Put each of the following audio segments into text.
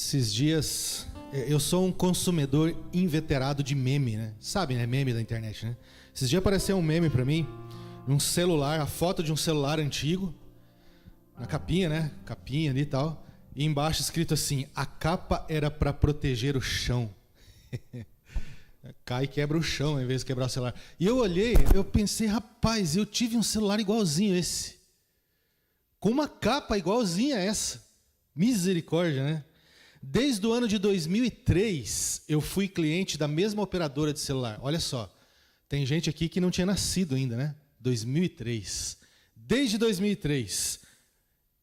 Esses dias, eu sou um consumidor inveterado de meme, né? Sabe, né? Meme da internet, né? Esses dias apareceu um meme pra mim, um celular, a foto de um celular antigo, na capinha, né? Capinha ali e tal. E embaixo escrito assim, a capa era pra proteger o chão. Cai e quebra o chão, em vez de quebrar o celular. E eu olhei, eu pensei, rapaz, eu tive um celular igualzinho esse. Com uma capa igualzinha a essa. Misericórdia, né? Desde o ano de 2003, eu fui cliente da mesma operadora de celular. Olha só, tem gente aqui que não tinha nascido ainda, né? 2003. Desde 2003.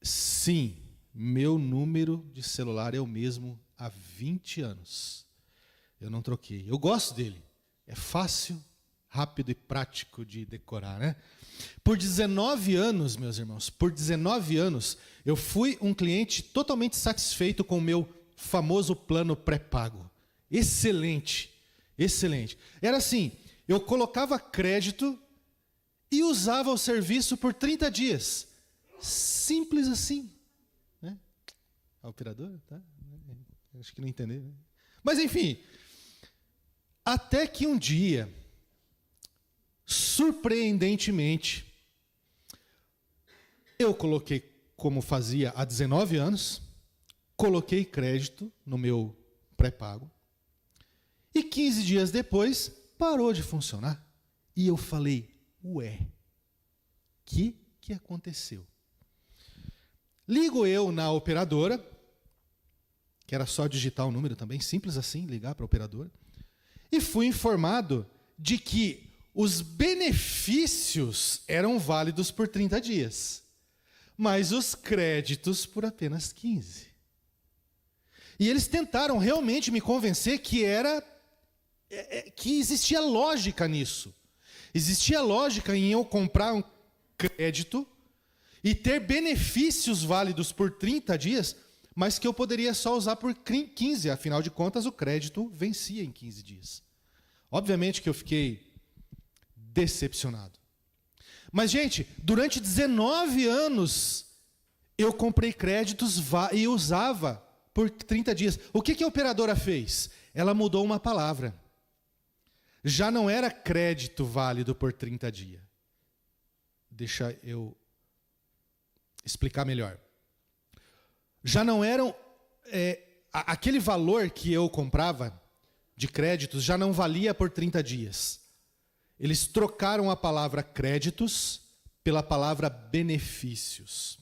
Sim, meu número de celular é o mesmo há 20 anos. Eu não troquei. Eu gosto dele. É fácil, rápido e prático de decorar, né? Por 19 anos, meus irmãos, por 19 anos, eu fui um cliente totalmente satisfeito com o meu famoso plano pré-pago. Excelente, excelente. Era assim, eu colocava crédito e usava o serviço por 30 dias. Simples assim. Né? A operadora, tá? Acho que não entendeu. Né? Mas enfim, até que um dia, surpreendentemente, eu coloquei, como fazia há 19 anos, coloquei crédito no meu pré-pago, e 15 dias depois, parou de funcionar. E eu falei, ué, que aconteceu? Ligo eu na operadora, que era só digitar o número também, simples assim, ligar para a operadora, e fui informado de que os benefícios eram válidos por 30 dias, mas os créditos por apenas 15. E eles tentaram realmente me convencer que que existia lógica nisso. Existia lógica em eu comprar um crédito e ter benefícios válidos por 30 dias, mas que eu poderia só usar por 15, afinal de contas o crédito vencia em 15 dias. Obviamente que eu fiquei decepcionado. Mas, gente, durante 19 anos, eu comprei créditos e usava por 30 dias. O que a operadora fez? Ela mudou uma palavra. Já não era crédito válido por 30 dias. Deixa eu explicar melhor. Já não eram... aquele valor que eu comprava de créditos já não valia por 30 dias. Eles trocaram a palavra créditos pela palavra benefícios.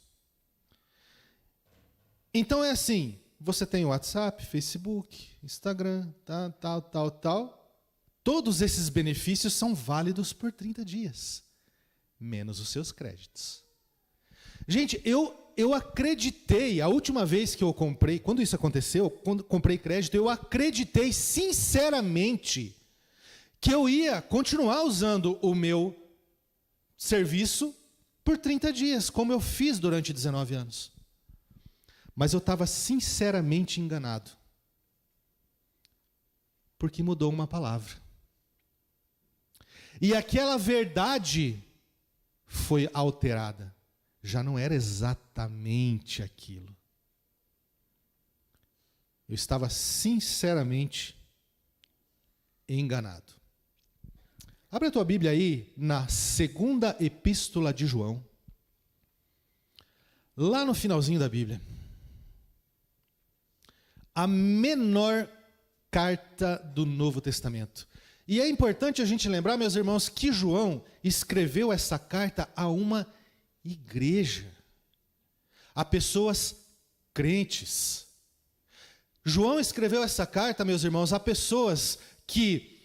Então é assim, você tem WhatsApp, Facebook, Instagram, tal. Todos esses benefícios são válidos por 30 dias, menos os seus créditos. Gente, eu acreditei, a última vez que eu comprei, quando isso aconteceu, quando comprei crédito, eu acreditei sinceramente que eu ia continuar usando o meu serviço por 30 dias, como eu fiz durante 19 anos. Mas eu estava sinceramente enganado. Porque mudou uma palavra. E aquela verdade foi alterada. Já não era exatamente aquilo. Eu estava sinceramente enganado. Abre a tua Bíblia aí na segunda epístola de João. Lá no finalzinho da Bíblia. A menor carta do Novo Testamento. E é importante a gente lembrar, meus irmãos, que João escreveu essa carta a uma igreja, a pessoas crentes. João escreveu essa carta, meus irmãos, a pessoas que,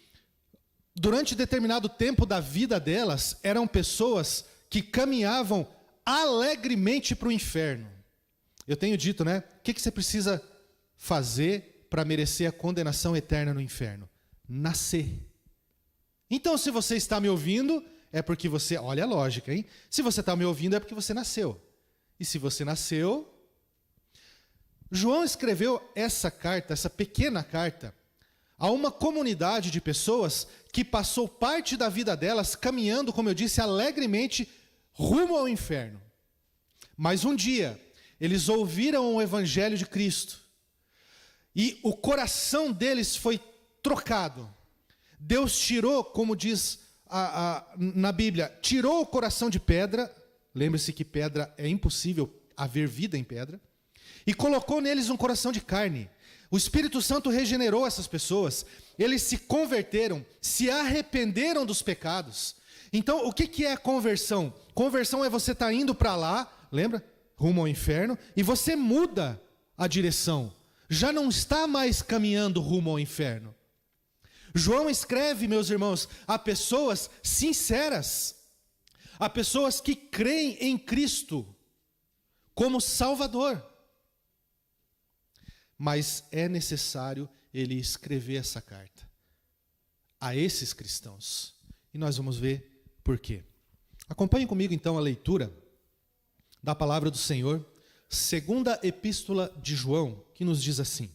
durante determinado tempo da vida delas, eram pessoas que caminhavam alegremente para o inferno. Eu tenho dito, né? O que você precisa fazer para merecer a condenação eterna no inferno? Nascer. Então, se você está me ouvindo, é porque você... Olha a lógica, hein? Se você está me ouvindo, é porque você nasceu. E se você nasceu... João escreveu essa carta, essa pequena carta, a uma comunidade de pessoas que passou parte da vida delas caminhando, como eu disse, alegremente rumo ao inferno. Mas um dia, eles ouviram o Evangelho de Cristo, e o coração deles foi trocado. Deus tirou, como diz na Bíblia, tirou o coração de pedra, lembre-se que pedra é impossível haver vida em pedra, e colocou neles um coração de carne. O Espírito Santo regenerou essas pessoas, eles se converteram, se arrependeram dos pecados. Então, o que é conversão? Conversão é você estar indo para lá, lembra? Rumo ao inferno, e você muda a direção. Já não está mais caminhando rumo ao inferno. João escreve, meus irmãos, a pessoas sinceras, a pessoas que creem em Cristo como Salvador. Mas é necessário ele escrever essa carta a esses cristãos. E nós vamos ver por quê. Acompanhe comigo então a leitura da palavra do Senhor, segunda epístola de João, que nos diz assim: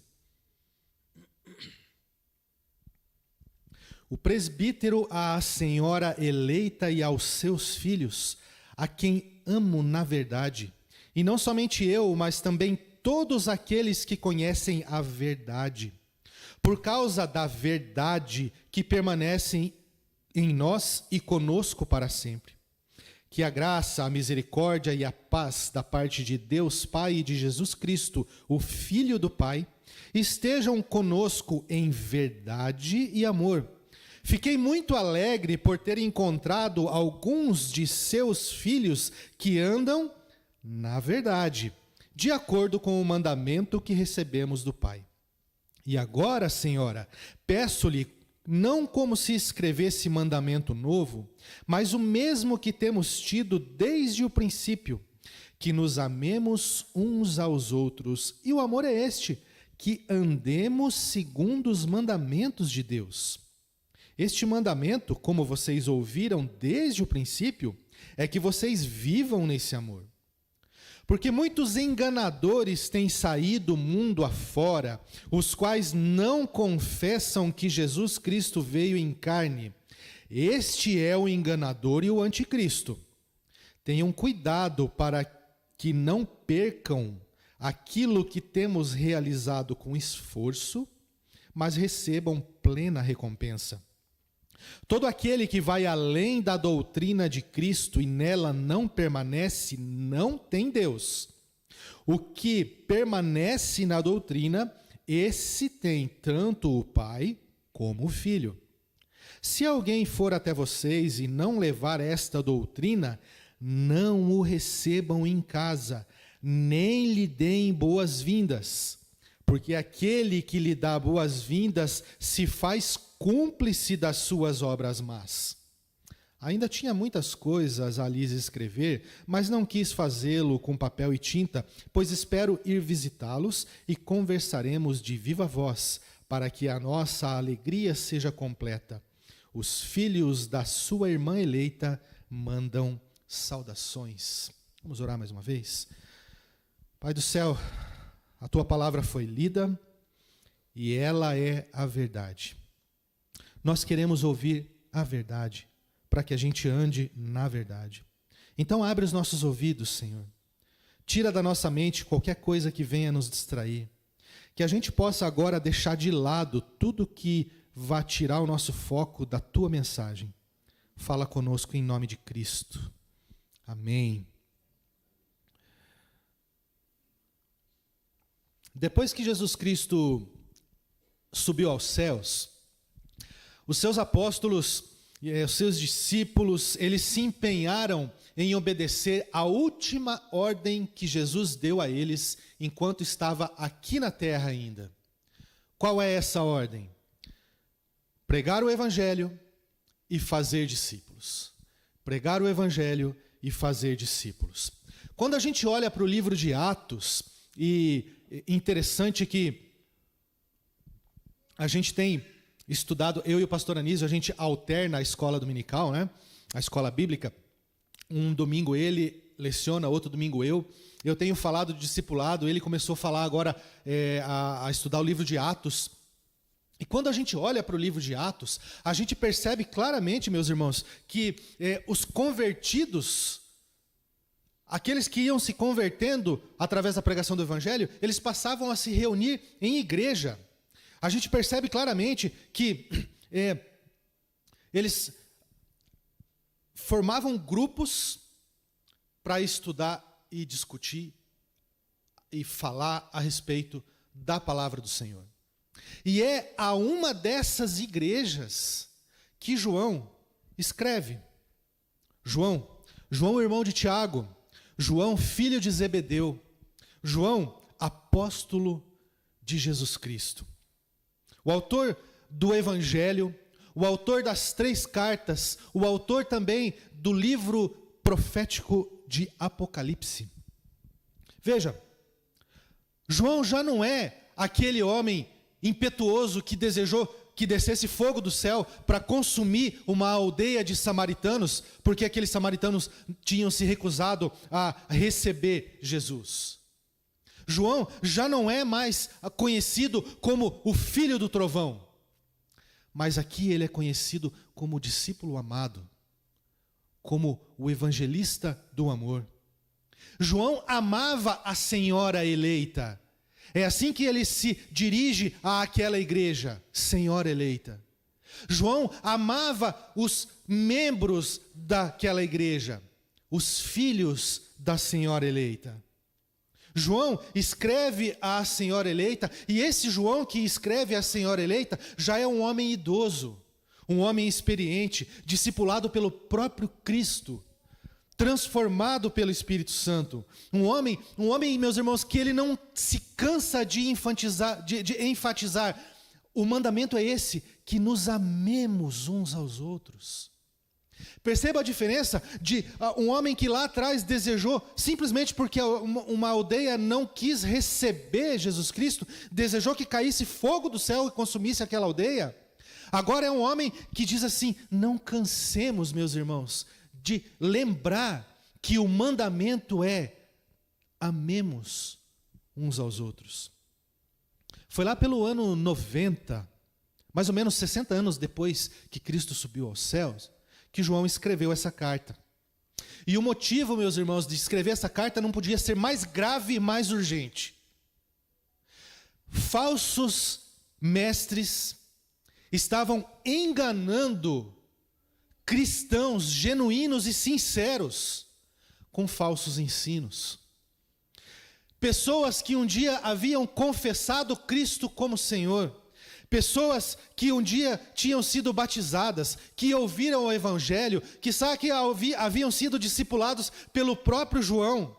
o presbítero à senhora eleita e aos seus filhos, a quem amo na verdade, e não somente eu, mas também todos aqueles que conhecem a verdade, por causa da verdade que permanecem em nós e conosco para sempre. Que a graça, a misericórdia e a paz da parte de Deus Pai e de Jesus Cristo, o Filho do Pai, estejam conosco em verdade e amor. Fiquei muito alegre por ter encontrado alguns de seus filhos que andam na verdade, de acordo com o mandamento que recebemos do Pai. E agora, Senhora, peço-lhe, não como se escrevesse mandamento novo, mas o mesmo que temos tido desde o princípio, que nos amemos uns aos outros. E o amor é este, que andemos segundo os mandamentos de Deus. Este mandamento, como vocês ouviram desde o princípio, é que vocês vivam nesse amor. Porque muitos enganadores têm saído mundo afora, os quais não confessam que Jesus Cristo veio em carne. Este é o enganador e o anticristo. Tenham cuidado para que não percam aquilo que temos realizado com esforço, mas recebam plena recompensa. Todo aquele que vai além da doutrina de Cristo e nela não permanece, não tem Deus. O que permanece na doutrina, esse tem tanto o Pai como o Filho. Se alguém for até vocês e não levar esta doutrina, não o recebam em casa, nem lhe deem boas-vindas, porque aquele que lhe dá boas-vindas se faz cúmplice das suas obras más. Ainda tinha muitas coisas a lhes escrever, mas não quis fazê-lo com papel e tinta, pois espero ir visitá-los e conversaremos de viva voz, para que a nossa alegria seja completa. Os filhos da sua irmã eleita mandam saudações. Vamos orar mais uma vez? Pai do céu, a tua palavra foi lida e ela é a verdade. Nós queremos ouvir a verdade, para que a gente ande na verdade. Então abre os nossos ouvidos, Senhor. Tira da nossa mente qualquer coisa que venha nos distrair. Que a gente possa agora deixar de lado tudo que vá tirar o nosso foco da tua mensagem. Fala conosco em nome de Cristo. Amém. Depois que Jesus Cristo subiu aos céus, os seus apóstolos e os seus discípulos, eles se empenharam em obedecer a última ordem que Jesus deu a eles enquanto estava aqui na terra ainda. Qual é essa ordem? Pregar o evangelho e fazer discípulos. Pregar o evangelho e fazer discípulos. Quando a gente olha para o livro de Atos, e interessante que a gente tem estudado, eu e o pastor Anísio, a gente alterna a escola dominical, né? A escola bíblica. Um domingo ele leciona, outro domingo eu. Eu tenho falado de discipulado, ele começou a falar agora, a estudar o livro de Atos. E quando a gente olha para o livro de Atos, a gente percebe claramente, meus irmãos, que os convertidos, aqueles que iam se convertendo através da pregação do evangelho, eles passavam a se reunir em igreja. A gente percebe claramente que eles formavam grupos para estudar e discutir e falar a respeito da palavra do Senhor. E é a uma dessas igrejas que João escreve. João, irmão de Tiago, João, filho de Zebedeu, João, apóstolo de Jesus Cristo. O autor do Evangelho, o autor das 3 cartas, o autor também do livro profético de Apocalipse. Veja, João já não é aquele homem impetuoso que desejou que descesse fogo do céu para consumir uma aldeia de samaritanos, porque aqueles samaritanos tinham se recusado a receber Jesus. João já não é mais conhecido como o filho do trovão, mas aqui ele é conhecido como o discípulo amado, como o evangelista do amor. João amava a senhora eleita. É assim que ele se dirige àquela igreja, senhora eleita. João amava os membros daquela igreja, os filhos da senhora eleita. João escreve à senhora eleita, e esse João que escreve à senhora eleita já é um homem idoso, um homem experiente, discipulado pelo próprio Cristo, transformado pelo Espírito Santo. Um homem, meus irmãos, que ele não se cansa de enfatizar. O mandamento é esse, que nos amemos uns aos outros. Perceba a diferença de um homem que lá atrás desejou, simplesmente porque uma aldeia não quis receber Jesus Cristo, desejou que caísse fogo do céu e consumisse aquela aldeia. Agora é um homem que diz assim: não cansemos, meus irmãos, de lembrar que o mandamento é: amemos uns aos outros. Foi lá pelo ano 90, mais ou menos 60 anos depois que Cristo subiu aos céus, que João escreveu essa carta. E o motivo, meus irmãos, de escrever essa carta não podia ser mais grave e mais urgente. Falsos mestres estavam enganando cristãos genuínos e sinceros com falsos ensinos. Pessoas que um dia haviam confessado Cristo como Senhor, pessoas que um dia tinham sido batizadas, que ouviram o Evangelho, que haviam sido discipulados pelo próprio João.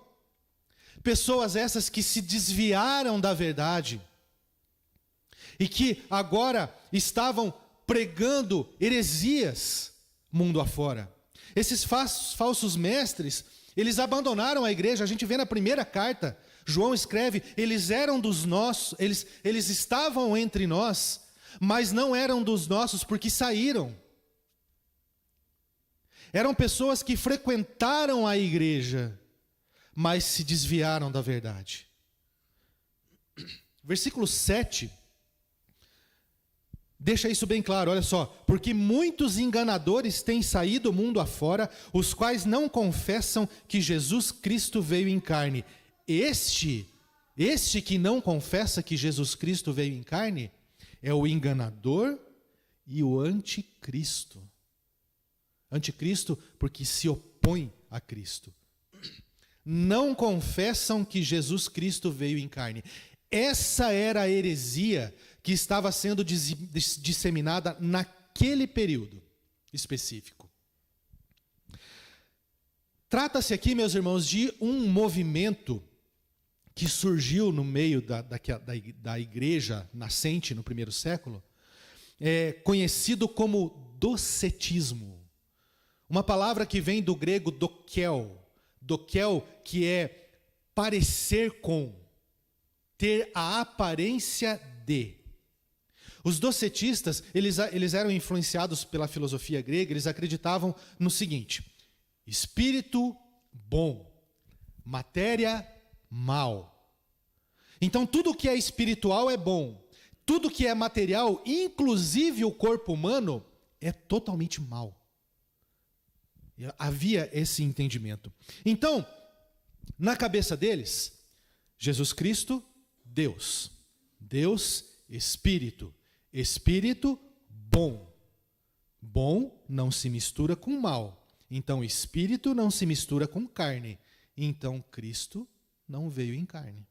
Pessoas essas que se desviaram da verdade e que agora estavam pregando heresias mundo afora. Esses falsos mestres, eles abandonaram a igreja. A gente vê na primeira carta, João escreve: eles eram dos nossos, eles estavam entre nós, mas não eram dos nossos porque saíram. Eram pessoas que frequentaram a igreja, mas se desviaram da verdade. Versículo 7 deixa isso bem claro, olha só: porque muitos enganadores têm saído mundo afora, os quais não confessam que Jesus Cristo veio em carne. Este que não confessa que Jesus Cristo veio em carne é o enganador e o anticristo. Anticristo porque se opõe a Cristo. Não confessam que Jesus Cristo veio em carne. Essa era a heresia que estava sendo disseminada naquele período específico. Trata-se aqui, meus irmãos, de um movimento que surgiu no meio da igreja nascente no primeiro século, conhecido como docetismo. Uma palavra que vem do grego dokel, que é parecer com, ter a aparência de. Os docetistas, eles eram influenciados pela filosofia grega. Eles acreditavam no seguinte: espírito bom, matéria mal. Então tudo que é espiritual é bom, tudo que é material, inclusive o corpo humano, é totalmente mal. Havia esse entendimento. Então, Na cabeça deles, Jesus Cristo, Deus. Deus, Espírito. Espírito, bom. Bom não se mistura com mal. Então, Espírito não se mistura com carne. Então, Cristo não veio em carne.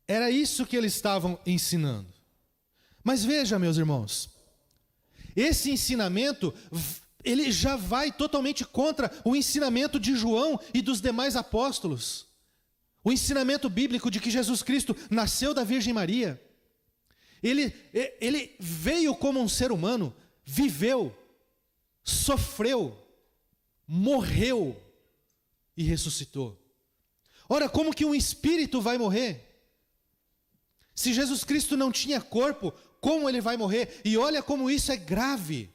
Era isso que eles estavam ensinando. Mas veja, meus irmãos, esse ensinamento, ele já vai totalmente contra o ensinamento de João e dos demais apóstolos. O ensinamento bíblico de que Jesus Cristo nasceu da Virgem Maria. Ele veio como um ser humano, viveu, sofreu, morreu e ressuscitou. Ora, como que um espírito vai morrer? Se Jesus Cristo não tinha corpo, como ele vai morrer? E olha como isso é grave.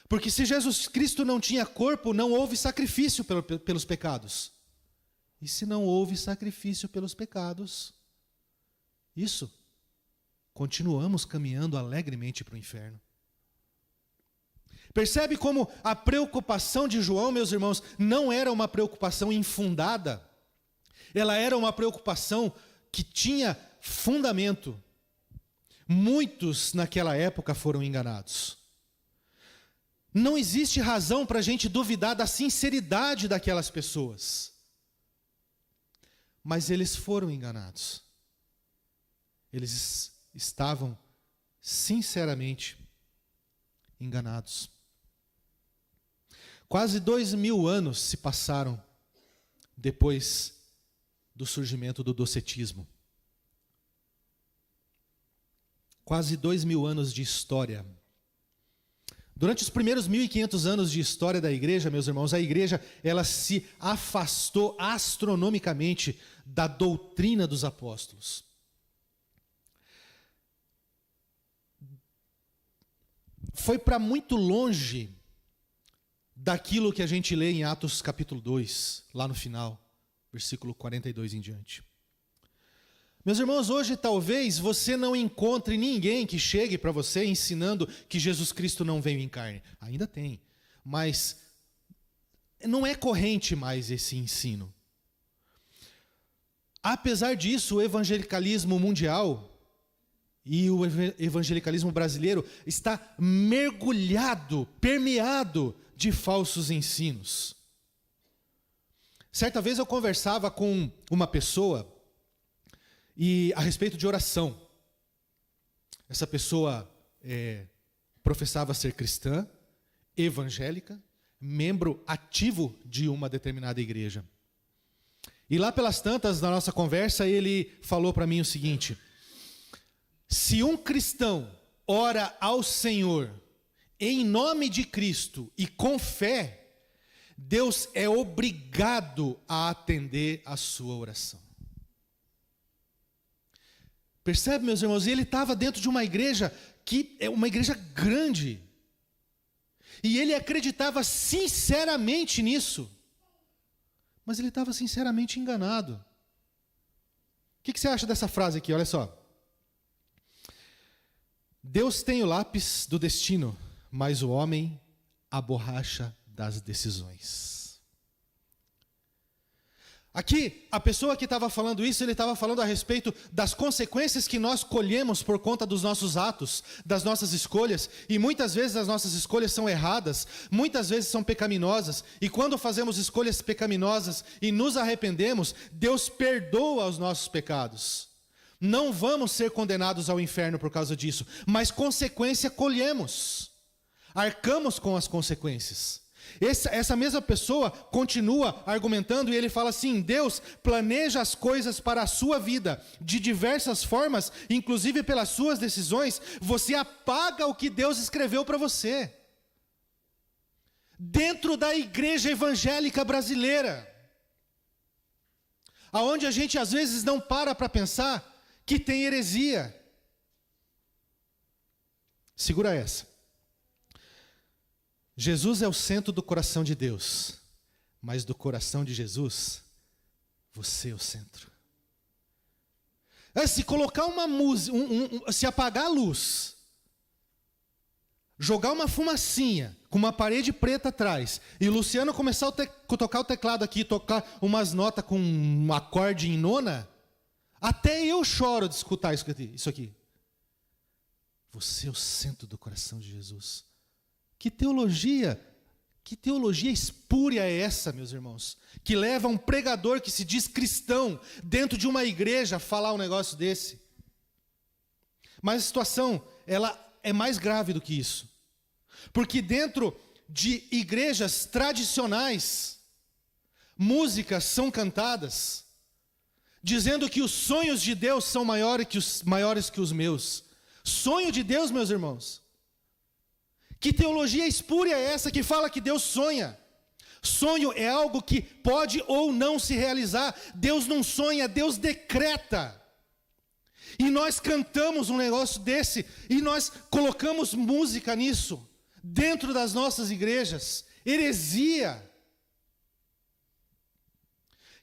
Porque se Jesus Cristo não tinha corpo, não houve sacrifício pelos pecados. E se não houve sacrifício pelos pecados, continuamos caminhando alegremente para o inferno. Percebe como a preocupação de João, meus irmãos, não era uma preocupação infundada. Ela era uma preocupação que tinha fundamento. Muitos naquela época foram enganados. Não existe razão para a gente duvidar da sinceridade daquelas pessoas. Mas eles foram enganados. Eles estavam sinceramente enganados. Quase 2000 anos se passaram depois do surgimento do docetismo. Quase 2000 anos de história. Durante os primeiros 1500 anos de história da igreja, meus irmãos, a igreja ela se afastou astronomicamente da doutrina dos apóstolos. Foi para muito longe daquilo que a gente lê em Atos capítulo 2, lá no final, versículo 42 em diante. Meus irmãos, hoje talvez você não encontre ninguém que chegue para você ensinando que Jesus Cristo não veio em carne. Ainda tem, mas não é corrente mais esse ensino. Apesar disso, o evangelicalismo mundial e o evangelicalismo brasileiro está mergulhado, permeado de falsos ensinos. Certa vez eu conversava com uma pessoa a respeito de oração. Essa pessoa professava ser cristã, evangélica, membro ativo de uma determinada igreja. E lá pelas tantas, na nossa conversa, ele falou para mim o seguinte: se um cristão ora ao Senhor em nome de Cristo e com fé, Deus é obrigado a atender a sua oração. Percebe, meus irmãos? E ele estava dentro de uma igreja que é uma igreja grande. E ele acreditava sinceramente nisso. Mas ele estava sinceramente enganado. O que você acha dessa frase aqui? Olha só. Deus tem o lápis do destino, mas o homem a borracha das decisões. Aqui, a pessoa que estava falando isso, ele estava falando a respeito das consequências que nós colhemos por conta dos nossos atos, das nossas escolhas, e muitas vezes as nossas escolhas são erradas, muitas vezes são pecaminosas, e quando fazemos escolhas pecaminosas e nos arrependemos, Deus perdoa os nossos pecados. Não vamos ser condenados ao inferno por causa disso, mas consequência colhemos, arcamos com as consequências. Essa mesma pessoa continua argumentando e ele fala assim: Deus planeja as coisas para a sua vida de diversas formas, inclusive pelas suas decisões. Você apaga o que Deus escreveu para você. Dentro da igreja evangélica brasileira, aonde a gente às vezes não para pensar que tem heresia. Segura essa. Jesus é o centro do coração de Deus, mas do coração de Jesus, você é o centro. Se colocar uma música, se apagar a luz, jogar uma fumacinha com uma parede preta atrás e o Luciano começar a tocar o teclado aqui, tocar umas notas com um acorde em nona, até eu choro de escutar isso aqui. Você é o centro do coração de Jesus. Que teologia espúria é essa, meus irmãos? Que leva um pregador que se diz cristão dentro de uma igreja a falar um negócio desse. Mas a situação, ela é mais grave do que isso. Porque dentro de igrejas tradicionais, músicas são cantadas, dizendo que os sonhos de Deus são maiores que os meus. Sonho de Deus, meus irmãos. Que teologia espúria é essa que fala que Deus sonha? Sonho é algo que pode ou não se realizar. Deus não sonha, Deus decreta. E nós cantamos um negócio desse, e nós colocamos música nisso, dentro das nossas igrejas. Heresia.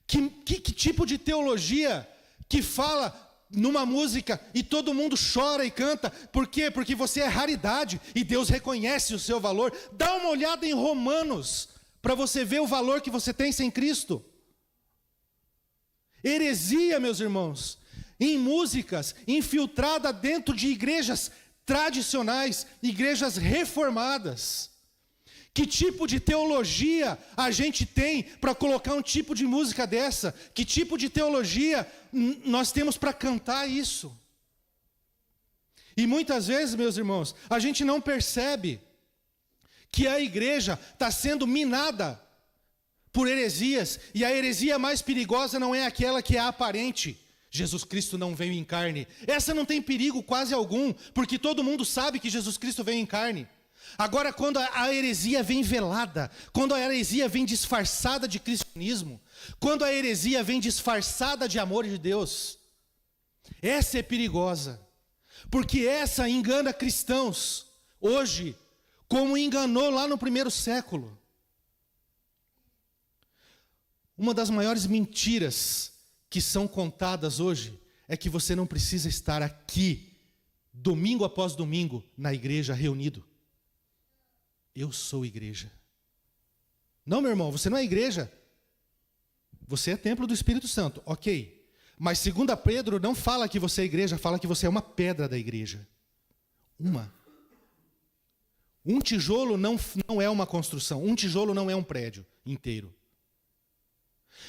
Que tipo de teologia que fala numa música e todo mundo chora e canta? Por quê? Porque você é raridade e Deus reconhece o seu valor. Dá uma olhada em Romanos para você ver o valor que você tem sem Cristo. Heresia, meus irmãos, em músicas infiltrada dentro de igrejas tradicionais, igrejas reformadas. Que tipo de teologia a gente tem para colocar um tipo de música dessa? Que tipo de teologia nós temos para cantar isso? E muitas vezes, meus irmãos, a gente não percebe que a igreja está sendo minada por heresias, e a heresia mais perigosa não é aquela que é aparente. Jesus Cristo não veio em carne. Essa não tem perigo quase algum, porque todo mundo sabe que Jesus Cristo veio em carne. Agora, quando a heresia vem velada, quando a heresia vem disfarçada de cristianismo, quando a heresia vem disfarçada de amor de Deus, essa é perigosa, porque essa engana cristãos, hoje, como enganou lá no primeiro século. Uma das maiores mentiras que são contadas hoje é que você não precisa estar aqui, domingo após domingo, na igreja reunido. Eu sou igreja. Não, meu irmão, você não é igreja. Você é templo do Espírito Santo, ok. Mas 2 Pedro não fala que você é igreja, fala que você é uma pedra da igreja. Um tijolo não é uma construção, um tijolo não é um prédio inteiro.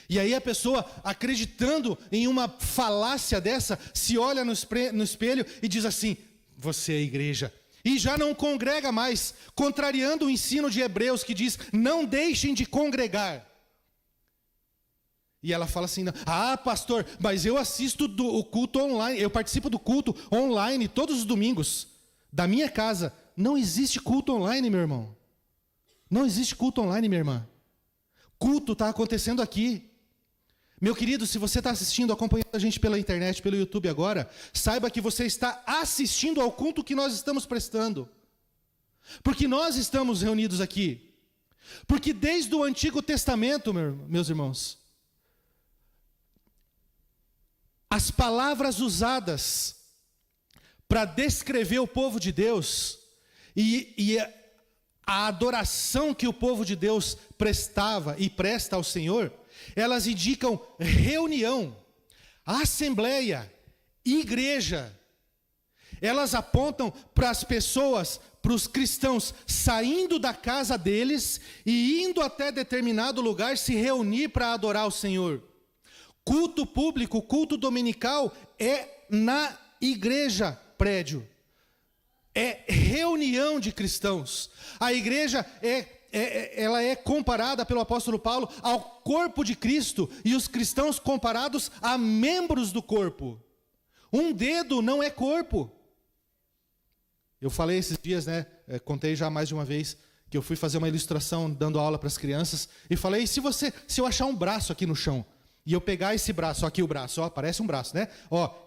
E aí a pessoa, acreditando em uma falácia dessa, se olha no espelho e diz assim: você é igreja. E já não congrega mais, contrariando o ensino de Hebreus que diz: não deixem de congregar. E ela fala assim: ah, pastor, mas eu assisto o culto online, eu participo do culto online todos os domingos, da minha casa. Não existe culto online, meu irmão. Não existe culto online, minha irmã. Culto está acontecendo aqui. Meu querido, se você está assistindo, acompanhando a gente pela internet, pelo YouTube agora, saiba que você está assistindo ao culto que nós estamos prestando. Porque nós estamos reunidos aqui. Porque desde o Antigo Testamento, meus irmãos, as palavras usadas para descrever o povo de Deus e a adoração que o povo de Deus prestava e presta ao Senhor, elas indicam reunião, assembleia, igreja. Elas apontam para as pessoas, para os cristãos, saindo da casa deles e indo até determinado lugar se reunir para adorar o Senhor. Culto público, culto dominical é na igreja, prédio. É reunião de cristãos. A igreja ela é comparada pelo apóstolo Paulo ao corpo de Cristo, e os cristãos comparados a membros do corpo. Um dedo não é corpo. Eu falei esses dias, contei já mais de uma vez, que eu fui fazer uma ilustração dando aula para as crianças, e falei: se eu achar um braço aqui no chão, e eu pegar esse braço, aqui o braço, parece um braço, né?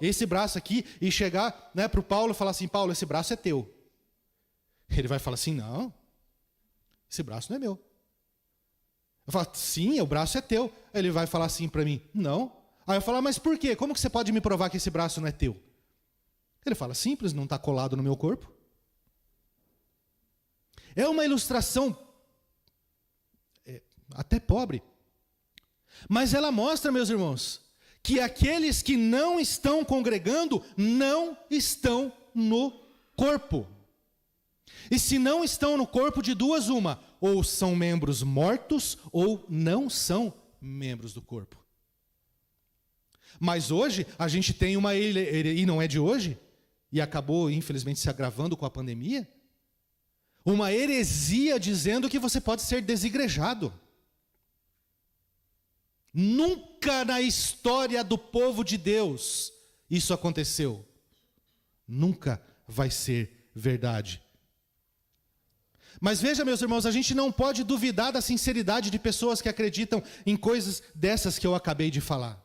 Esse braço aqui, e chegar para o Paulo e falar assim: Paulo, esse braço é teu. Ele vai falar assim: não, esse braço não é meu. Eu falo: sim, o braço é teu. Ele vai falar assim para mim: não. Aí eu falo: mas por quê? Como que você pode me provar que esse braço não é teu? Ele fala: simples, não está colado no meu corpo. É uma ilustração até pobre, mas ela mostra, meus irmãos, que aqueles que não estão congregando não estão no corpo. E se não estão no corpo, de duas uma, ou são membros mortos ou não são membros do corpo. Mas hoje a gente tem e não é de hoje, e acabou infelizmente se agravando com a pandemia, uma heresia dizendo que você pode ser desigrejado. Nunca na história do povo de Deus isso aconteceu. Nunca vai ser verdade. Mas veja, meus irmãos, a gente não pode duvidar da sinceridade de pessoas que acreditam em coisas dessas que eu acabei de falar.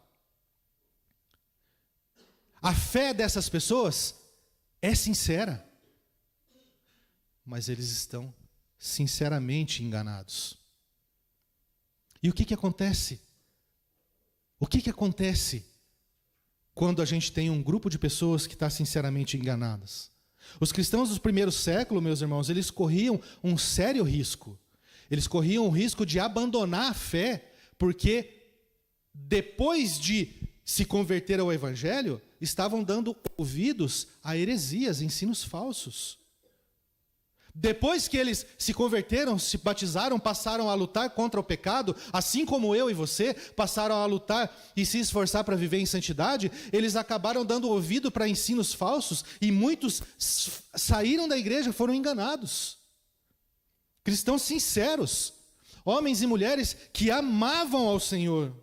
A fé dessas pessoas é sincera, mas eles estão sinceramente enganados. E o que acontece? O que acontece quando a gente tem um grupo de pessoas que está sinceramente enganadas? Os cristãos dos primeiros séculos, meus irmãos, eles corriam um sério risco. Eles corriam o risco de abandonar a fé, porque depois de se converter ao Evangelho, estavam dando ouvidos a heresias, ensinos falsos. Depois que eles se converteram, se batizaram, passaram a lutar contra o pecado, assim como eu e você passaram a lutar e se esforçar para viver em santidade, eles acabaram dando ouvido para ensinos falsos e muitos saíram da igreja, foram enganados. Cristãos sinceros, homens e mulheres que amavam ao Senhor.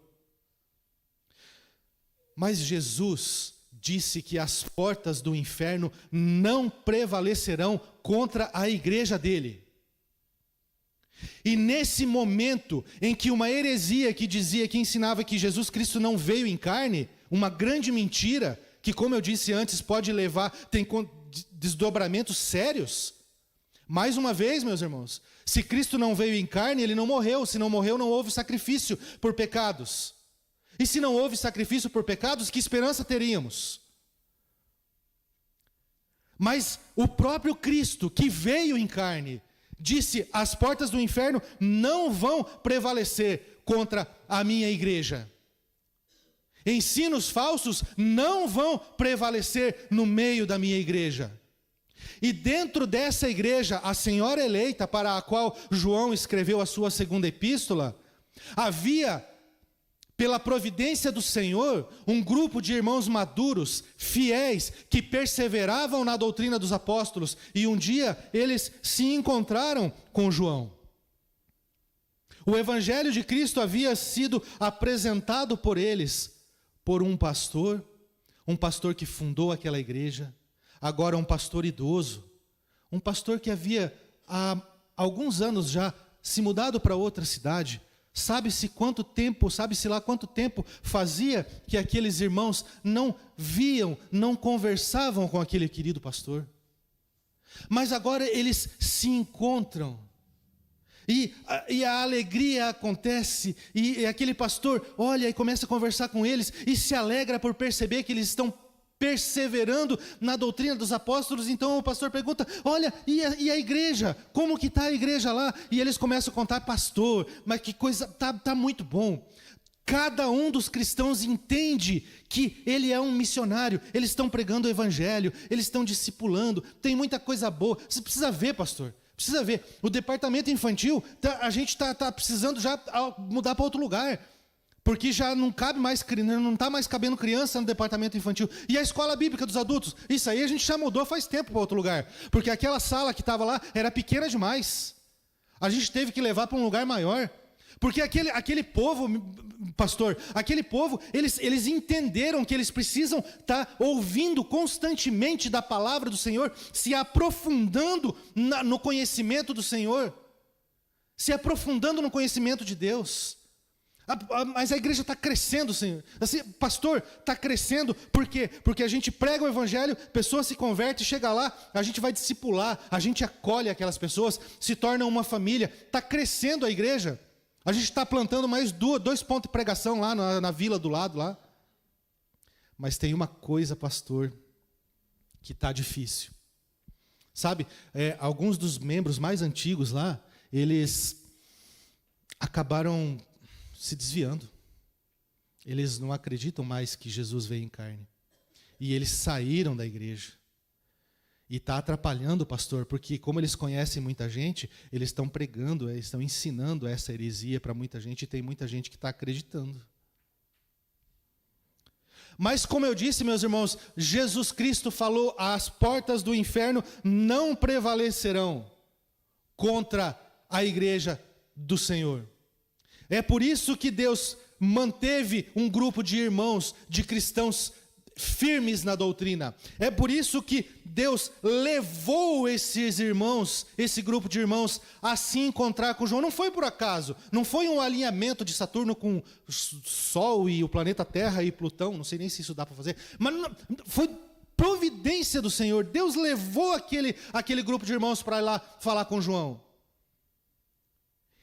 Mas Jesus disse que as portas do inferno não prevalecerão contra a igreja dele. E nesse momento em que uma heresia que dizia, que ensinava que Jesus Cristo não veio em carne, uma grande mentira, que como eu disse antes, pode levar, tem desdobramentos sérios. Mais uma vez, meus irmãos, se Cristo não veio em carne, ele não morreu. Se não morreu, não houve sacrifício por pecados. E se não houve sacrifício por pecados, que esperança teríamos? Mas o próprio Cristo, que veio em carne, disse: as portas do inferno não vão prevalecer contra a minha igreja. Ensinos falsos não vão prevalecer no meio da minha igreja. E dentro dessa igreja, a senhora eleita, para a qual João escreveu a sua segunda epístola, havia, pela providência do Senhor, um grupo de irmãos maduros, fiéis, que perseveravam na doutrina dos apóstolos, e um dia eles se encontraram com João. O Evangelho de Cristo havia sido apresentado por eles, por um pastor que fundou aquela igreja, agora um pastor idoso, um pastor que havia há alguns anos já se mudado para outra cidade. Sabe-se lá quanto tempo fazia que aqueles irmãos não viam, não conversavam com aquele querido pastor. Mas agora eles se encontram. E a alegria acontece, e aquele pastor olha e começa a conversar com eles, e se alegra por perceber que eles estão perseverando na doutrina dos apóstolos. Então o pastor pergunta: olha, e a igreja? Como que está a igreja lá? E eles começam a contar: pastor, mas que coisa, tá muito bom. Cada um dos cristãos entende que ele é um missionário, eles estão pregando o evangelho, eles estão discipulando, tem muita coisa boa. Você precisa ver, pastor, precisa ver. O departamento infantil, a gente está precisando já mudar para outro lugar, porque já não cabe mais, não está mais cabendo criança no departamento infantil. E a escola bíblica dos adultos? Isso aí a gente já mudou faz tempo para outro lugar, porque aquela sala que estava lá era pequena demais. A gente teve que levar para um lugar maior, porque aquele povo, pastor, aquele povo, eles entenderam que eles precisam estar ouvindo constantemente da palavra do Senhor, se aprofundando no conhecimento do Senhor, se aprofundando no conhecimento de Deus. Mas a igreja está crescendo, Senhor. Assim, pastor, está crescendo. Por quê? Porque a gente prega o evangelho, pessoa se converte, chega lá, a gente vai discipular, a gente acolhe aquelas pessoas, se torna uma família. Está crescendo a igreja. A gente está plantando mais 2 pontos de pregação lá na vila do lado lá. Mas tem uma coisa, pastor, que está difícil. Sabe, alguns dos membros mais antigos lá, eles acabaram se desviando. Eles não acreditam mais que Jesus veio em carne. E eles saíram da igreja. E está atrapalhando o pastor, porque como eles conhecem muita gente, eles estão pregando, eles estão ensinando essa heresia para muita gente, e tem muita gente que está acreditando. Mas como eu disse, meus irmãos, Jesus Cristo falou, as portas do inferno não prevalecerão contra a igreja do Senhor. É por isso que Deus manteve um grupo de irmãos, de cristãos firmes na doutrina. É por isso que Deus levou esses irmãos, esse grupo de irmãos, a se encontrar com João. Não foi por acaso, não foi um alinhamento de Saturno com o Sol e o planeta Terra e Plutão, não sei nem se isso dá para fazer, mas não, foi providência do Senhor. Deus levou aquele grupo de irmãos para ir lá falar com João.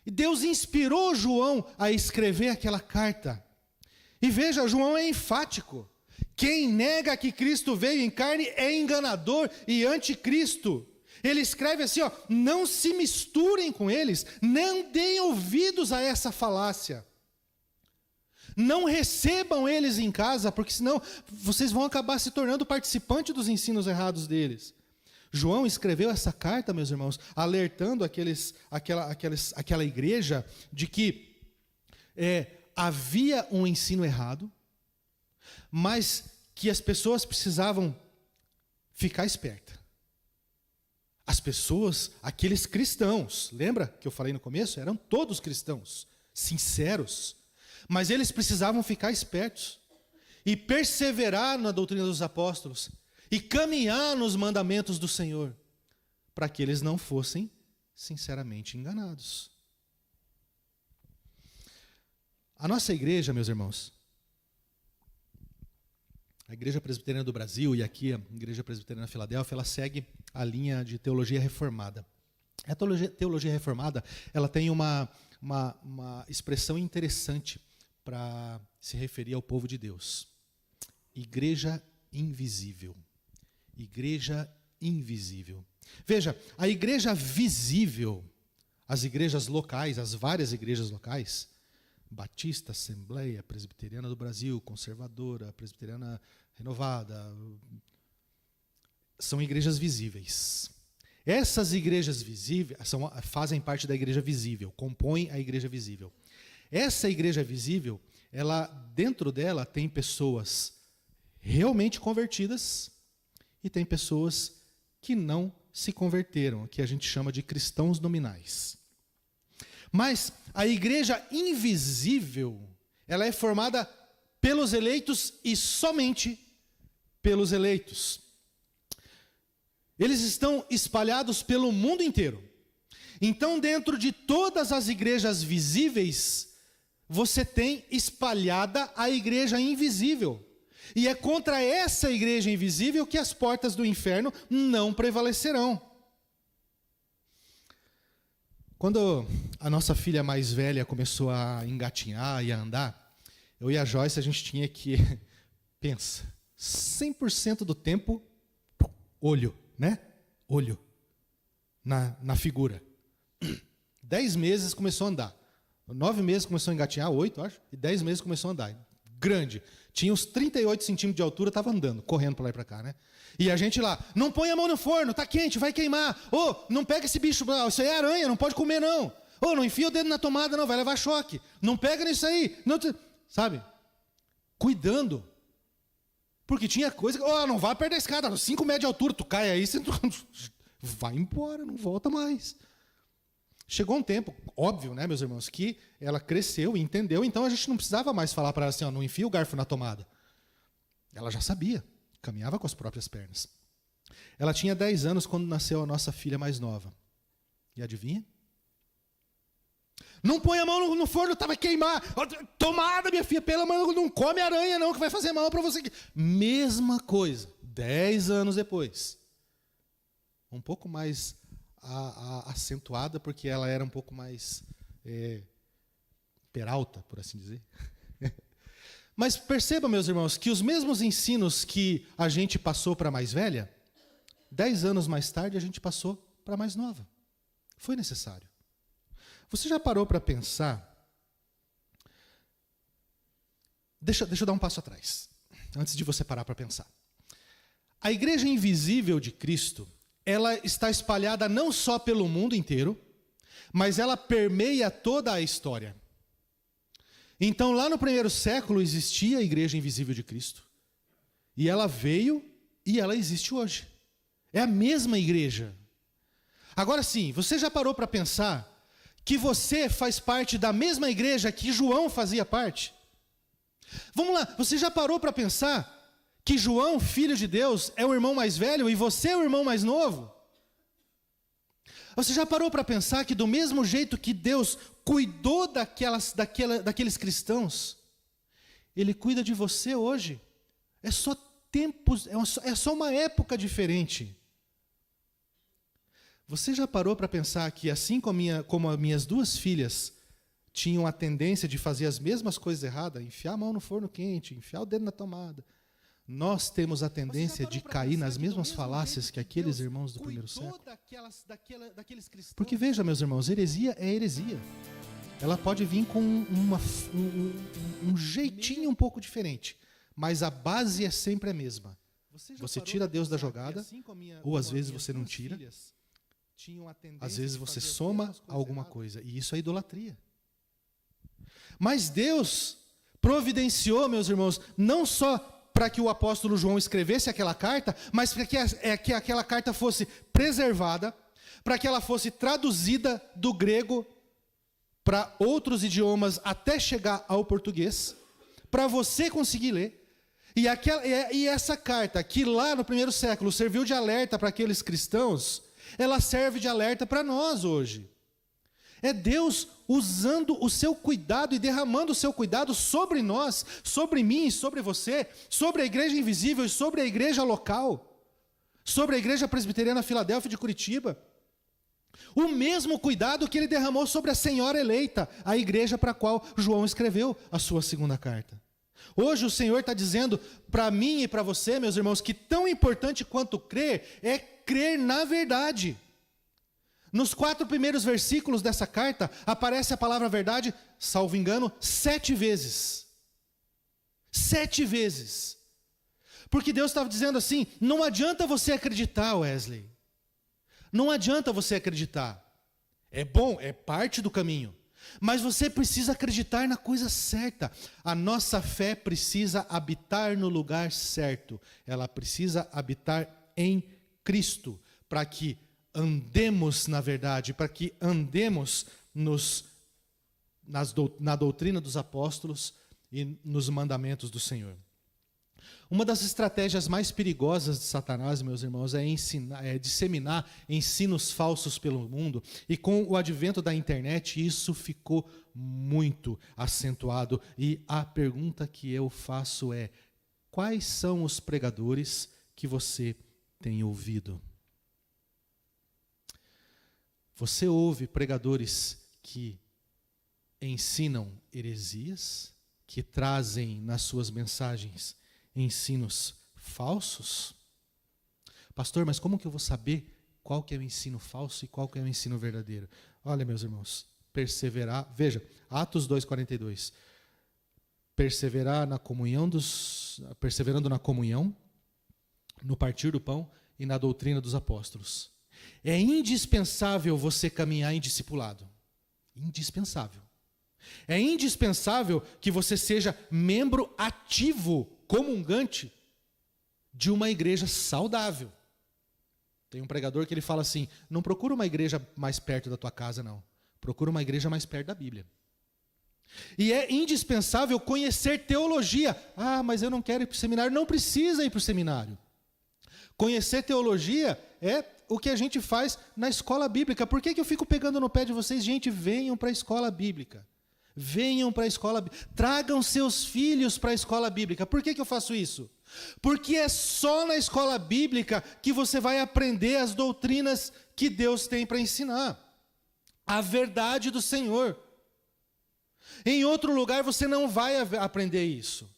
E Deus inspirou João a escrever aquela carta. E veja, João é enfático. Quem nega que Cristo veio em carne é enganador e anticristo. Ele escreve assim, não se misturem com eles, não deem ouvidos a essa falácia. Não recebam eles em casa, porque senão vocês vão acabar se tornando participante dos ensinos errados deles. João escreveu essa carta, meus irmãos, alertando aquela igreja de que havia um ensino errado, mas que as pessoas precisavam ficar espertas. As pessoas, aqueles cristãos, lembra que eu falei no começo? Eram todos cristãos, sinceros, mas eles precisavam ficar espertos e perseverar na doutrina dos apóstolos e caminhar nos mandamentos do Senhor, para que eles não fossem sinceramente enganados. A nossa igreja, meus irmãos, a Igreja Presbiteriana do Brasil e aqui a Igreja Presbiteriana Filadélfia, ela segue a linha de teologia reformada. A teologia reformada, ela tem uma expressão interessante para se referir ao povo de Deus. Igreja invisível. Igreja invisível. Veja, a igreja visível, as igrejas locais, as várias igrejas locais, Batista, Assembleia, Presbiteriana do Brasil, Conservadora, Presbiteriana Renovada, são igrejas visíveis. Essas igrejas visíveis fazem parte da igreja visível, compõem a igreja visível. Essa igreja visível, dentro dela tem pessoas realmente convertidas e tem pessoas que não se converteram, que a gente chama de cristãos nominais. Mas a igreja invisível, ela é formada pelos eleitos e somente pelos eleitos. Eles estão espalhados pelo mundo inteiro. Então, dentro de todas as igrejas visíveis, você tem espalhada a igreja invisível. E é contra essa igreja invisível que as portas do inferno não prevalecerão. Quando a nossa filha mais velha começou a engatinhar e a andar, eu e a Joyce, a gente tinha que, pensa, 100% do tempo, olho, né? Olho na figura. 10 meses começou a andar. 9 meses começou a engatinhar, 8, acho, e 10 meses começou a andar. Grande. Tinha uns 38 centímetros de altura, estava andando, correndo para lá e para cá, né? E a gente lá, não põe a mão no forno, está quente, vai queimar. Não pega esse bicho, isso aí é aranha, não pode comer não. Não enfia o dedo na tomada não, vai levar choque. Não pega nisso aí. Não sabe? Cuidando. Porque tinha coisa que, não vai perder a escada, 5 metros de altura, tu cai aí, você vai embora, não volta mais. Chegou um tempo, óbvio, né, meus irmãos, que ela cresceu e entendeu, então a gente não precisava mais falar para ela assim, não enfia o garfo na tomada. Ela já sabia, caminhava com as próprias pernas. Ela tinha 10 anos quando nasceu a nossa filha mais nova. E adivinha? Não põe a mão no forno, vai queimar. Tomada, minha filha, pelo amor, não come aranha não, que vai fazer mal para você. Mesma coisa, 10 anos depois. Um pouco mais acentuada, porque ela era um pouco mais peralta, por assim dizer. Mas perceba, meus irmãos, que os mesmos ensinos que a gente passou para a mais velha, 10 anos mais tarde, a gente passou para a mais nova. Foi necessário. Você já parou para pensar? Deixa eu dar um passo atrás, antes de você parar para pensar. A igreja invisível de Cristo, ela está espalhada não só pelo mundo inteiro, mas ela permeia toda a história. Então, lá no primeiro século existia a igreja invisível de Cristo. E ela veio e ela existe hoje. É a mesma igreja. Agora sim, você já parou para pensar que você faz parte da mesma igreja que João fazia parte? Vamos lá, você já parou para pensar que João, filho de Deus, é o irmão mais velho e você é o irmão mais novo? Você já parou para pensar que do mesmo jeito que Deus cuidou daqueles cristãos, Ele cuida de você hoje? É só tempos, é só uma época diferente. Você já parou para pensar que assim como as minhas 2 filhas tinham a tendência de fazer as mesmas coisas erradas, enfiar a mão no forno quente, enfiar o dedo na tomada, nós temos a tendência de cair nas mesmas falácias que aqueles irmãos do primeiro século? Porque veja, meus irmãos, heresia é heresia. Ela pode vir com um jeitinho um pouco diferente, mas a base é sempre a mesma. Você tira Deus da jogada, ou às vezes você não tira, às vezes você soma alguma coisa, e isso é idolatria. Mas Deus providenciou, meus irmãos, não só para que o apóstolo João escrevesse aquela carta, mas para que aquela carta fosse preservada, para que ela fosse traduzida do grego para outros idiomas até chegar ao português, para você conseguir ler. E essa carta, que lá no primeiro século serviu de alerta para aqueles cristãos, ela serve de alerta para nós hoje. É Deus usando o seu cuidado e derramando o seu cuidado sobre nós, sobre mim e sobre você, sobre a igreja invisível e sobre a igreja local, sobre a igreja presbiteriana Filadélfia de Curitiba. O mesmo cuidado que ele derramou sobre a senhora eleita, a igreja para a qual João escreveu a sua segunda carta. Hoje o Senhor está dizendo para mim e para você, meus irmãos, que tão importante quanto crer é crer na verdade. Nos 4 primeiros versículos dessa carta, aparece a palavra verdade, salvo engano, 7 vezes. 7 vezes. Porque Deus estava dizendo assim, não adianta você acreditar, Wesley. Não adianta você acreditar. É bom, é parte do caminho. Mas você precisa acreditar na coisa certa. A nossa fé precisa habitar no lugar certo. Ela precisa habitar em Cristo, para que andemos na verdade, para que andemos na doutrina dos apóstolos e nos mandamentos do Senhor. Uma das estratégias mais perigosas de Satanás, meus irmãos, é disseminar ensinos falsos pelo mundo. E com o advento da internet, isso ficou muito acentuado. E a pergunta que eu faço é: quais são os pregadores que você tem ouvido? Você ouve pregadores que ensinam heresias, que trazem nas suas mensagens ensinos falsos? Pastor, mas como que eu vou saber qual que é o ensino falso e qual que é o ensino verdadeiro? Olha, meus irmãos, perseverar, veja, Atos 2:42. Perseverando na comunhão, no partir do pão e na doutrina dos apóstolos. É indispensável você caminhar em discipulado. Indispensável. É indispensável que você seja membro ativo, comungante, de uma igreja saudável. Tem um pregador que ele fala assim, não procura uma igreja mais perto da tua casa, não. Procura uma igreja mais perto da Bíblia. E é indispensável conhecer teologia. Ah, mas eu não quero ir para o seminário. Não precisa ir para o seminário. Conhecer teologia é o que a gente faz na escola bíblica. Por que eu fico pegando no pé de vocês? Gente, venham para a escola bíblica. Venham para a escola bíblica. Tragam seus filhos para a escola bíblica. Por que eu faço isso? Porque é só na escola bíblica que você vai aprender as doutrinas que Deus tem para ensinar. A verdade do Senhor. Em outro lugar você não vai aprender isso.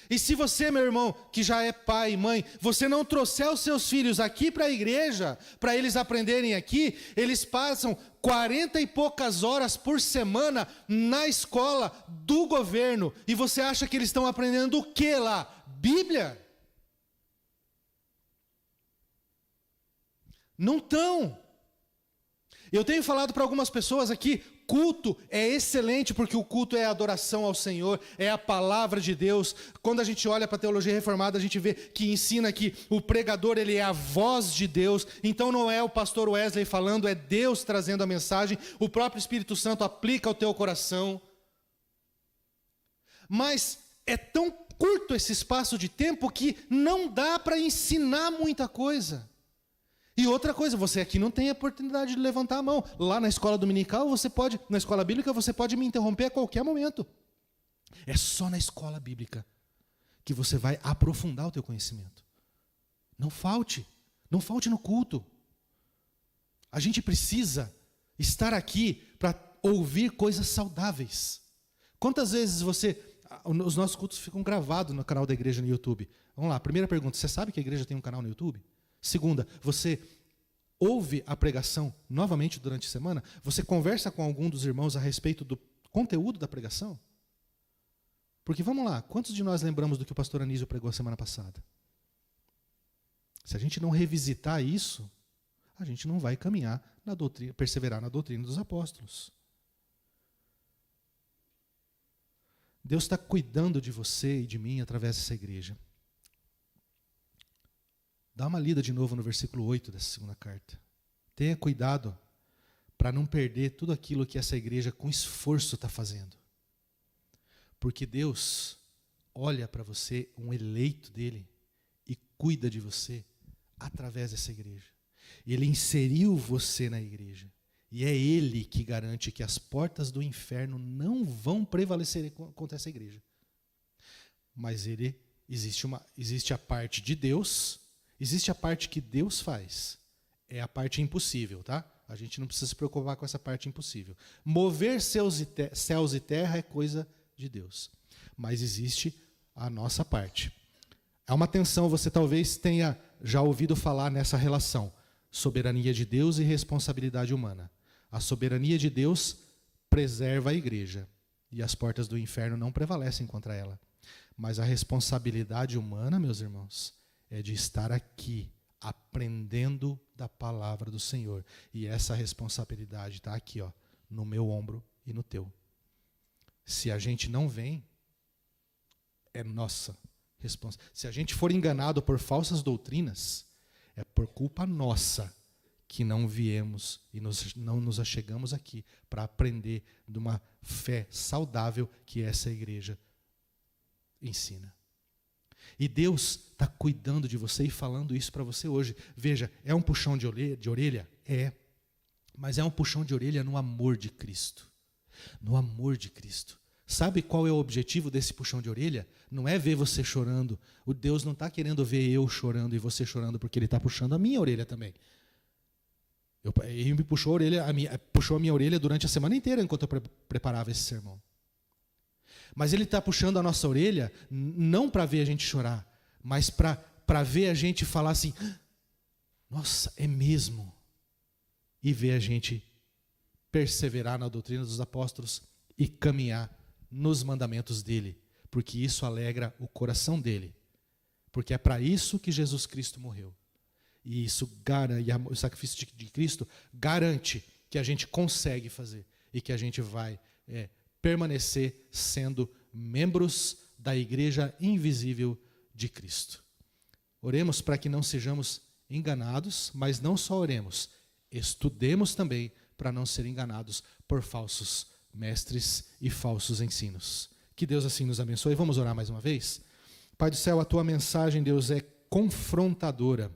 E se você, meu irmão, que já é pai e mãe, você não trouxer os seus filhos aqui para a igreja, para eles aprenderem aqui, eles passam 40 e poucas horas por semana na escola do governo. E você acha que eles estão aprendendo o que lá? Bíblia? Não estão. Eu tenho falado para algumas pessoas aqui, culto é excelente, porque o culto é a adoração ao Senhor, é a palavra de Deus. Quando a gente olha para a teologia reformada, a gente vê que ensina que o pregador, ele é a voz de Deus. Então não é o pastor Wesley falando, é Deus trazendo a mensagem. O próprio Espírito Santo aplica ao teu coração. Mas é tão curto esse espaço de tempo que não dá para ensinar muita coisa. E outra coisa, você aqui não tem a oportunidade de levantar a mão. Lá na escola dominical, você pode, na escola bíblica, você pode me interromper a qualquer momento. É só na escola bíblica que você vai aprofundar o teu conhecimento. Não falte no culto. A gente precisa estar aqui para ouvir coisas saudáveis. Quantas vezes os nossos cultos ficam gravados no canal da igreja no YouTube? Vamos lá, primeira pergunta, você sabe que a igreja tem um canal no YouTube? Segunda, você ouve a pregação novamente durante a semana? Você conversa com algum dos irmãos a respeito do conteúdo da pregação? Porque vamos lá, quantos de nós lembramos do que o pastor Anísio pregou a semana passada? Se a gente não revisitar isso, a gente não vai caminhar na doutrina, perseverar na doutrina dos apóstolos. Deus está cuidando de você e de mim através dessa igreja. Dá uma lida de novo no versículo 8 dessa segunda carta. Tenha cuidado para não perder tudo aquilo que essa igreja com esforço está fazendo. Porque Deus olha para você, um eleito dele, e cuida de você através dessa igreja. Ele inseriu você na igreja. E é Ele que garante que as portas do inferno não vão prevalecer contra essa igreja. Mas existe a parte de Deus. Existe a parte que Deus faz, é a parte impossível, tá? A gente não precisa se preocupar com essa parte impossível. Mover céus e terra é coisa de Deus. Mas existe a nossa parte. Há uma tensão, você talvez tenha já ouvido falar nessa relação. Soberania de Deus e responsabilidade humana. A soberania de Deus preserva a igreja. E as portas do inferno não prevalecem contra ela. Mas a responsabilidade humana, meus irmãos, é de estar aqui, aprendendo da palavra do Senhor. E essa responsabilidade está aqui, ó, no meu ombro e no teu. Se a gente não vem, é nossa responsabilidade. Se a gente for enganado por falsas doutrinas, é por culpa nossa que não viemos e não nos achegamos aqui para aprender de uma fé saudável que essa igreja ensina. E Deus está cuidando de você e falando isso para você hoje. Veja, é um puxão de orelha? É. Mas é um puxão de orelha no amor de Cristo. No amor de Cristo. Sabe qual é o objetivo desse puxão de orelha? Não é ver você chorando. O Deus não está querendo ver eu chorando e você chorando, porque Ele está puxando a minha orelha também. Ele me puxou a minha orelha durante a semana inteira enquanto eu preparava esse sermão. Mas Ele está puxando a nossa orelha não para ver a gente chorar, mas para ver a gente falar assim, nossa, é mesmo. E ver a gente perseverar na doutrina dos apóstolos e caminhar nos mandamentos dEle, porque isso alegra o coração dEle. Porque é para isso que Jesus Cristo morreu. E isso o sacrifício de Cristo garante que a gente consegue fazer e que a gente vai permanecer sendo membros da igreja invisível de Cristo. Oremos para que não sejamos enganados, mas não só oremos, estudemos também para não ser enganados por falsos mestres e falsos ensinos. Que Deus assim nos abençoe. Vamos orar mais uma vez? Pai do céu, a tua mensagem, Deus, é confrontadora,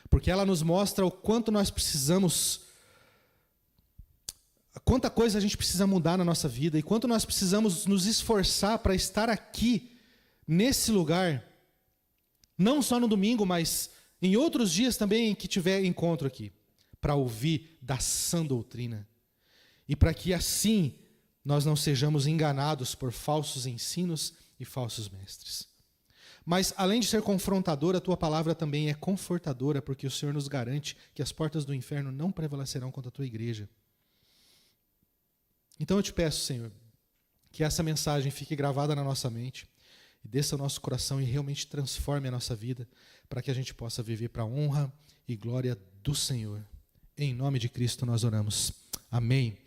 porque ela nos mostra o quanto nós precisamos, quanta coisa a gente precisa mudar na nossa vida e quanto nós precisamos nos esforçar para estar aqui, nesse lugar, não só no domingo, mas em outros dias também que tiver encontro aqui, para ouvir da sã doutrina. E para que assim nós não sejamos enganados por falsos ensinos e falsos mestres. Mas, além de ser confrontadora, a tua palavra também é confortadora, porque o Senhor nos garante que as portas do inferno não prevalecerão contra a tua igreja. Então eu te peço, Senhor, que essa mensagem fique gravada na nossa mente, e desça ao nosso coração e realmente transforme a nossa vida, para que a gente possa viver para a honra e glória do Senhor. Em nome de Cristo nós oramos. Amém.